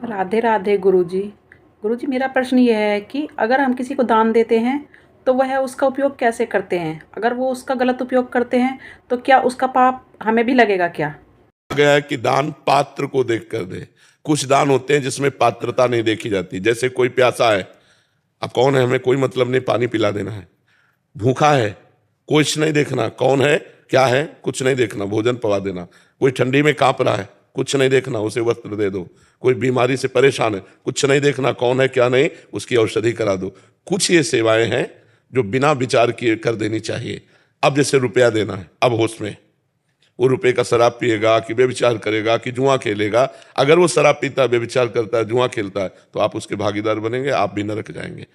राधे राधे गुरुजी। गुरुजी, मेरा प्रश्न ये है कि अगर हम किसी को दान देते हैं तो वह उसका उपयोग कैसे करते हैं? अगर वो उसका गलत उपयोग करते हैं तो क्या उसका पाप हमें भी लगेगा क्या? गया है कि दान पात्र को देख कर दे। कुछ दान होते हैं जिसमें पात्रता नहीं देखी जाती। जैसे कोई प्यासा है, अब कौन है हमें कोई मतलब नहीं, पानी पिला देना है। भूखा है, कुछ नहीं देखना कौन है क्या है, कुछ नहीं देखना, भोजन पवा देना। कोई ठंडी में कांप रहा है, कुछ नहीं देखना, उसे वस्त्र दे दो। कोई बीमारी से परेशान है, कुछ नहीं देखना कौन है क्या नहीं, उसकी औषधि करा दो। कुछ ये सेवाएं हैं जो बिना विचार किए कर देनी चाहिए। अब जैसे रुपया देना है, अब होश में, वो रुपए का शराब पिएगा कि व्यभिचार करेगा कि जुआ खेलेगा। अगर वो शराब पीता है, व्यभिचार करता है, जुआ खेलता है, तो आप उसके भागीदार बनेंगे, आप भी नरक जाएंगे।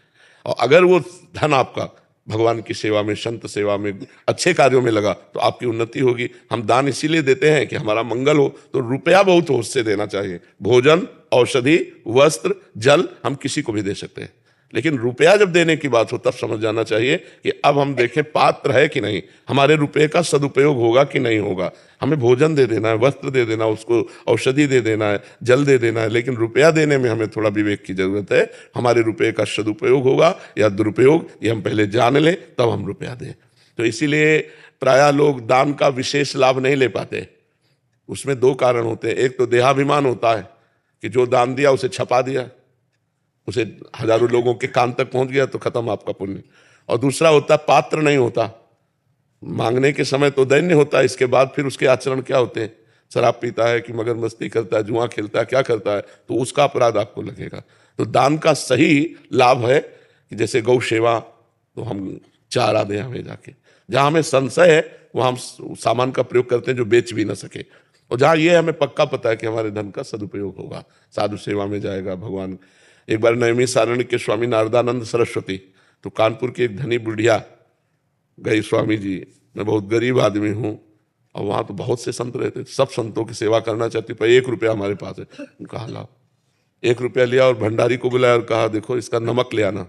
और अगर वो धन आपका भगवान की सेवा में, संत सेवा में, अच्छे कार्यों में लगा तो आपकी उन्नति होगी। हम दान इसीलिए देते हैं कि हमारा मंगल हो, तो रुपया बहुत होश से देना चाहिए। भोजन, औषधि, वस्त्र, जल हम किसी को भी दे सकते हैं, लेकिन रुपया जब देने की बात हो तब समझ जाना चाहिए कि अब हम देखें पात्र है कि नहीं, हमारे रुपये का सदुपयोग होगा कि नहीं होगा। हमें भोजन दे देना है, वस्त्र दे देना, उसको औषधि दे देना है, जल दे देना है, लेकिन रुपया देने में हमें थोड़ा विवेक की जरूरत है। हमारे रुपये का सदुपयोग होगा या दुरुपयोग, ये हम पहले जान लें तब हम रुपया दें। तो इसीलिए प्रायः लोग दान का विशेष लाभ नहीं ले पाते। उसमें दो कारण होते हैं। एक तो देहाभिमान होता है कि जो दान दिया उसे छपा दिया, उसे हजारों लोगों के कान तक पहुंच गया तो खत्म आपका पुण्य। और दूसरा होता है पात्र नहीं होता, मांगने के समय तो दैन्य होता है, इसके बाद फिर उसके आचरण क्या होते हैं, शराब पीता है कि मगर मस्ती करता है, जुआ खेलता है, क्या करता है, तो उसका अपराध आपको लगेगा। तो दान का सही लाभ है कि जैसे गौ सेवा, तो हम चारा दें हमें जाके, जहां हमें संशय है वहां हम सामान का प्रयोग करते हैं जो बेच भी ना सके, और जहां ये हमें पक्का पता है कि हमारे धन का सदुपयोग होगा, साधु सेवा में जाएगा भगवान। एक बार नैमी सारण्य के स्वामी नारदानंद सरस्वती, तो कानपुर की एक धनी बुढ़िया गई, स्वामी जी मैं बहुत गरीब आदमी हूँ, और वहाँ तो बहुत से संत रहते, सब संतों की सेवा करना चाहती, पर 1 रुपया हमारे पास है। कहा लाओ, 1 रुपया लिया और भंडारी को बुलाया और कहा देखो इसका नमक ले आना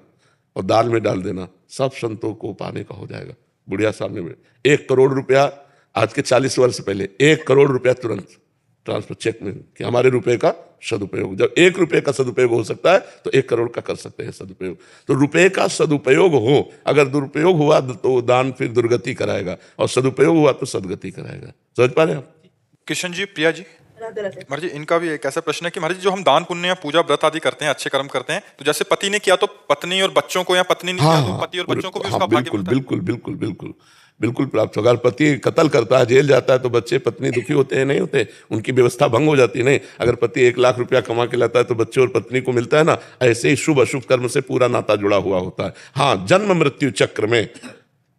और दाल में डाल देना, सब संतों को पाने का हो जाएगा। बुढ़िया सामने में 1 करोड़ रुपया, आज के 40 वर्ष पहले 1 करोड़ रुपया तुरंत ट्रांसफर चेक में, कि हमारे रुपए का सदुपयोग। जब 1 रुपये का सदुपयोग हो सकता है तो 1 करोड़ का कर सकते हैं सदुपयोग। तो रुपए का सदुपयोग हो, अगर दुरुपयोग हुआ तो दान फिर दुर्गति कराएगा, और सदुपयोग हुआ तो सदगति कराएगा। समझ पा रहे हैं आप? किशन जी, प्रिया जी, महाराज जी, इनका भी एक ऐसा प्रश्न है कि महाराज जी जो हम दान पुण्य या पूजा व्रत आदि करते हैं, अच्छे कर्म करते हैं, तो जैसे पति ने किया तो पत्नी और बच्चों को, या पत्नी ने किया तो पति और बच्चों को भी उसका भाग्य बिल्कुल मिलता है? बिल्कुल बिल्कुल बिल्कुल बिल्कुल प्राप्त होगा। अगर पति कत्ल करता है, जेल जाता है, तो बच्चे पत्नी दुखी होते हैं नहीं होते, उनकी व्यवस्था भंग हो जाती है नहीं। अगर पति 1 लाख रुपया कमा के लाता है तो बच्चे और पत्नी को मिलता है ना। ऐसे ही शुभ अशुभ कर्म से पूरा नाता जुड़ा हुआ होता है। हाँ, जन्म मृत्यु चक्र में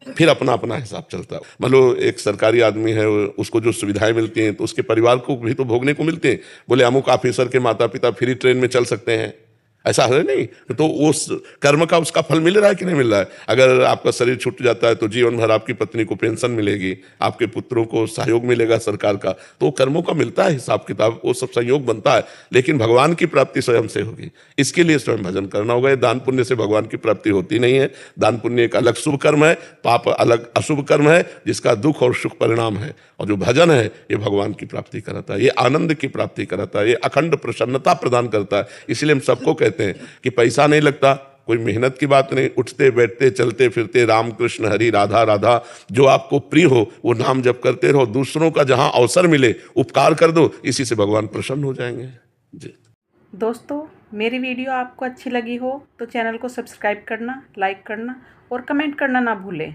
फिर अपना अपना हिसाब चलता है। मान लो एक सरकारी आदमी है, उसको जो सुविधाएं मिलती हैं तो उसके परिवार को भी तो भोगने को मिलते हैं। बोले अमुक ऑफिसर के माता पिता फ्री ट्रेन में चल सकते हैं, ऐसा है नहीं, तो उस कर्म का उसका फल मिल रहा है कि नहीं मिल रहा है। अगर आपका शरीर छूट जाता है तो जीवन भर आपकी पत्नी को पेंशन मिलेगी, आपके पुत्रों को सहयोग मिलेगा सरकार का, तो कर्मों का मिलता है हिसाब किताब, वो सब संयोग बनता है। लेकिन भगवान की प्राप्ति स्वयं से होगी, इसके लिए स्वयं भजन करना होगा। दान पुण्य से भगवान की प्राप्ति होती नहीं है। दान पुण्य एक अलग शुभ कर्म है, पाप अलग अशुभ कर्म है, जिसका दुख और सुख परिणाम है। और जो भजन है ये भगवान की प्राप्ति कराता है, ये आनंद की प्राप्ति कराता है, ये अखंड प्रसन्नता प्रदान करता है। इसलिए हम सबको कहते हैं कि पैसा नहीं लगता, कोई मेहनत की बात नहीं, उठते बैठते चलते फिरते राम कृष्ण हरि राधा राधा, जो आपको प्रिय हो वो नाम जप करते रहो। दूसरों का जहां अवसर मिले उपकार कर दो, इसी से भगवान प्रसन्न हो जाएंगे जी। दोस्तों, मेरी वीडियो आपको अच्छी लगी हो तो चैनल को सब्सक्राइब करना, लाइक करना और कमेंट करना ना भूलें।